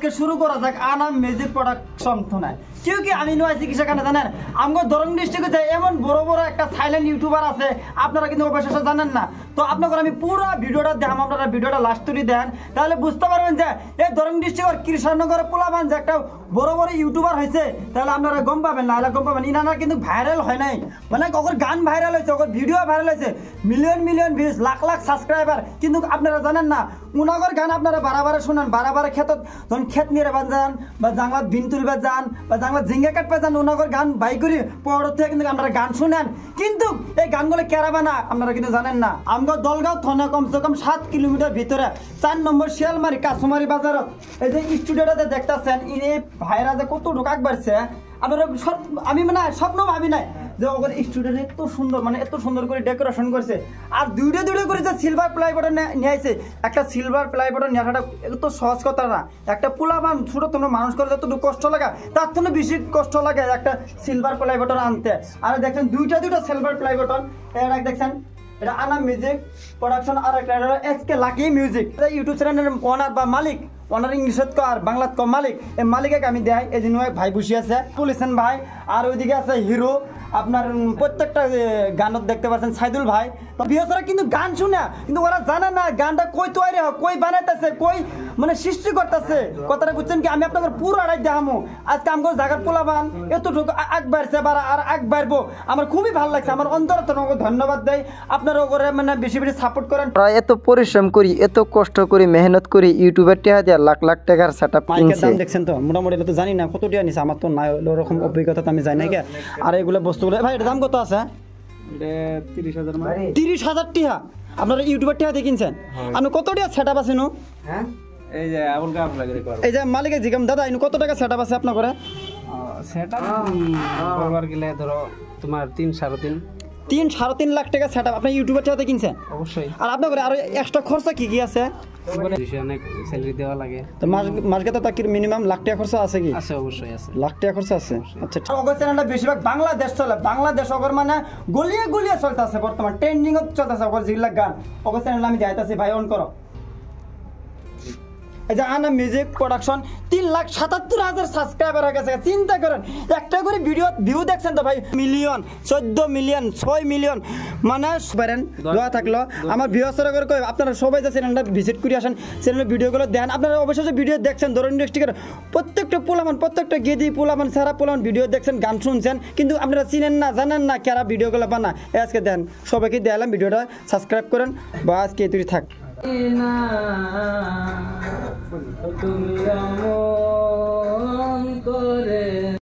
আজকে শুরু করা যাক আনাম মিউজিক প্রোডাকশন থানায় কি আমি নয় চিকিৎসা কেন জানেন আমার দরং ডিস্ট্রিক্টে এমন বড় বড় একটা সাইলেন্ট ইউটিউবার আছে আপনারা কিন্তু অবশ্যই জানেন না তো আপনাদের আমি পুরো ভিডিওটা দেখাম আপনারা ভিডিওটা লাস্ট তুলি দেন তাহলে বুঝতে পারবেন যে এই দরং ডিস্ট্রিক্টের কৃষ্ণনগরের পোলাবান যে একটা বড় বড় ইউটিউবার হয়েছে তাহলে আপনারা গম পাবেন না গম পাবেন ইনারা কিন্তু ভাইরাল হয় নাই মানে ওর গান ভাইরাল হয়েছে ওর ভিডিও ভাইরাল হয়েছে million million views lakh lakh subscriber কিন্তু আপনারা জানেন না উনাগর গান আপনারা বারবার শুনেন বারবার ক্ষেতত যখন ক্ষেত নিয়ে যান বা জাংলাত বিন তুলবে যান বা জাংলাত ঝিঙ্গা কাটবে যান উনাগর গান বাই করি পড়ো থেকে কিন্তু আপনারা গান শুনেন কিন্তু এই গানগুলো কেরাবা না আপনারা কিন্তু জানেন না আমগো দলগাঁও থানা কমসে কম 7 কিলোমিটার ভিতরে 4 নম্বর শিয়ালমারি কাছুমারি বাজারত এই যে স্টুডিওটাতে দেখতেছেন এই ভাইরা যে কত ঢোকাক বাড়ছে আপনারা আমি মানে স্বপ্ন ভাবি নাই যে ওদের স্টুডেন্ট এত সুন্দর মানে এত সুন্দর করে ডেকোরেশন করছে আর দুইটা করে যে সিলভার প্লাই বাটন নিয়ে আইছে একটা সিলভার প্লাই বাটন নেওয়াটা এত সহজ কথা না একটা পোলাবান ছোট তোমরা মানুষ করে যতটুকু কষ্ট লাগে তার জন্য বেশি কষ্ট লাগে একটা সিলভার প্লাই বাটন আনতে আর দেখছেন দুইটা সিলভার প্লাই বাটন এটা দেখছেন এটা আনাম মিউজিক প্রোডাকশন আর একটা এসকে লাকি মিউজিক ইউটিউব চ্যানেলের ওনার বা মালিক ওনার ইংলিশত আর বাংলাত কম মালিক এই মালিকে আমি দেয় এই যে ভাই বসে আছে পুলিশেন ভাই আর ওইদিকে আছে হিরো আপনার প্রত্যেকটা গানত দেখতে পাচ্ছেন সাইদুল ভাই তো বিহসরা কিন্তু গান শুনে কিন্তু ওরা জানে না গানটা কই তৈরি হয় কই বানাইতেছে কই মানে সৃষ্টি করতেছে কথাটা বুঝছেন কি আমি আপনাদের পুরো আড়াই দেখামো আজকে আমগো জায়গার পোলাবান এতটুকু আগ বাড়ছে আর আগ বাড়বো আমার খুবই ভালো লাগছে আমার অন্তর ধন্যবাদ দেয় আপনারা ওরে মানে বেশি বেশি সাপোর্ট করেন এত পরিশ্রম করি এত কষ্ট করি মেহনত করি ইউটিউবের টিয়া দিয়ে লাখ লাখ টাকার সেটআপ কিনছে দেখছেন তো মোটামুটি তো জানি না কত টাকা নিছে আমার তো নাই ওরকম অভিজ্ঞতা আমি জানি না আর এগুলো বস্তুগুলো ভাই এর দাম কত আছে 30,000 মানে 30,000 টাকা আপনারা ইউটিউবের টাকা দিয়ে কিনছেন আপনি কত টাকা সেটআপ আছে নো হ্যাঁ এই যে আবুল কাপ লাগে করব এই যে মালিকের জিগাম দাদা ইনু কত টাকা সেটআপ আছে আপনার করে সেটআপ করবার গেলে ধরো তোমার 3.5 লাখ টাকা সেটআপ আপনি ইউটিউবের টাকা দিয়ে কিনছেন অবশ্যই আর আপনার করে আর এক্সট্রা খরচা কি আছে অনেক স্যালারি দেওয়া লাগে তো মাসকে তো তাকে মিনিমাম লাখ টাকা খরচা আছে কি আছে অবশ্যই আছে লাখ টাকা খরচা আছে আচ্ছা অগর চ্যানেলটা বেশিরভাগ বাংলাদেশ চলে বাংলাদেশ অগর মানে গলিয়ে চলতেছে বর্তমান ট্রেন্ডিং চলতেছে অগর যেগুলা গান অগর চ্যানেল আমি যাইতাছি ভাই অন করো এই যে আনাম মিউজিক প্রোডাকশন 3,77,000 সাবস্ক্রাইবার হয়ে গেছে চিন্তা করেন একটা করে ভিডিও ভিউ দেখছেন তো ভাই মিলিয়ন 14 মিলিয়ন 6 মিলিয়ন মানে পারেন দোয়া থাকলো আমার ভিউয়ার্সরা করে কই আপনারা সবাই যে চ্যানেলটা ভিজিট করে আসেন চ্যানেলের ভিডিওগুলো দেন আপনারা অবশ্যই ভিডিও দেখছেন দরং ডিস্ট্রিক্টের প্রত্যেকটা পোলামান প্রত্যেকটা গেদি পোলামান সারা পোলামান ভিডিও দেখছেন গান শুনছেন কিন্তু আপনারা চিনেন না জানেন না কারা ভিডিওগুলো বানা আজকে দেন সবাইকে দিলাম ভিডিওটা সাবস্ক্রাইব করেন বা আজকে তুই থাক তুমি আমন করে